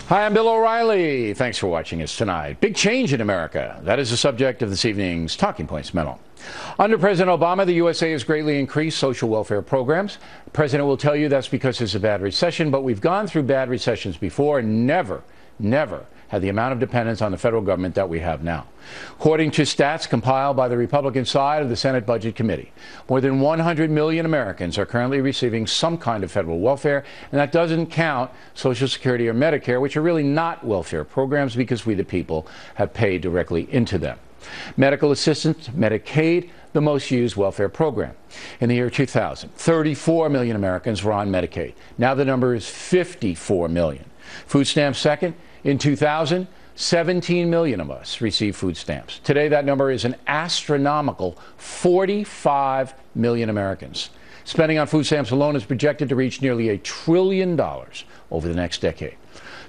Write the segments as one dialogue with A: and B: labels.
A: Hi, I'm Bill O'Reilly. Thanks for watching us tonight. Big change in America. That is the subject of this evening's Talking Points memo. Under President Obama, the USA has greatly increased social welfare programs. The president will tell you that's because it's a bad recession, but we've gone through bad recessions before and never had the amount of dependence on the federal government that we have now. According to stats compiled by the Republican side of the Senate Budget Committee, more than 100 million Americans are currently receiving some kind of federal welfare, and that doesn't count Social Security or Medicare, which are really not welfare programs because we, the people, have paid directly into them. Medical assistance, Medicaid, the most used welfare program. In the year 2000, 34 million Americans were on Medicaid. Now the number is 54 million. Food stamps second. In 2000, 17 million of us received food stamps. Today, that number is an astronomical 45 million Americans. Spending on food stamps alone is projected to reach nearly $1 trillion over the next decade.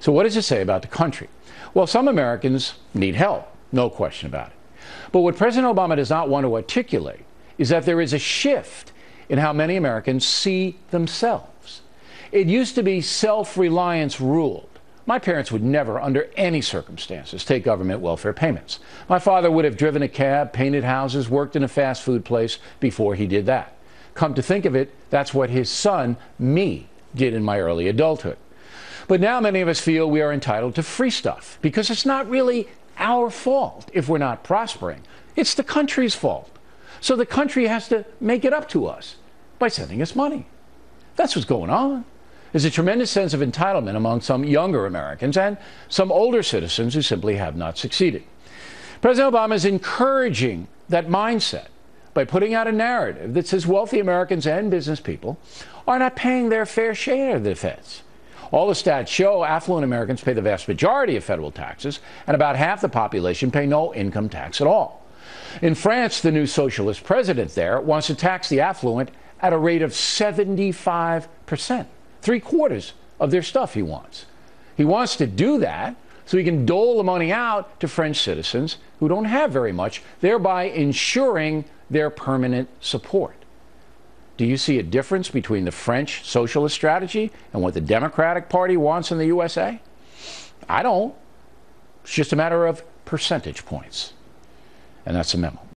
A: So what does it say about the country? Well, some Americans need help, no question about it. But what President Obama does not want to articulate is that there is a shift in how many Americans see themselves. It used to be self-reliance ruled. My parents would never, under any circumstances, take government welfare payments. My father would have driven a cab, painted houses, worked in a fast food place before he did that. Come to think of it, that's what his son, me, did in my early adulthood. But now many of us feel we are entitled to free stuff because it's not really our fault if we're not prospering. It's the country's fault. So the country has to make it up to us by sending us money. That's what's going on. There's a tremendous sense of entitlement among some younger Americans and some older citizens who simply have not succeeded. President Obama is encouraging that mindset by putting out a narrative that says wealthy Americans and business people are not paying their fair share of the feds. All the stats show affluent Americans pay the vast majority of federal taxes, and about half the population pay no income tax at all. In France, the new socialist president there wants to tax the affluent at a rate of 75%. 3/4 of their stuff he wants. He wants to do that so he can dole the money out to French citizens who don't have very much, thereby ensuring their permanent support. Do you see a difference between the French socialist strategy and what the Democratic Party wants in the USA? I don't. It's just a matter of percentage points. And that's a memo.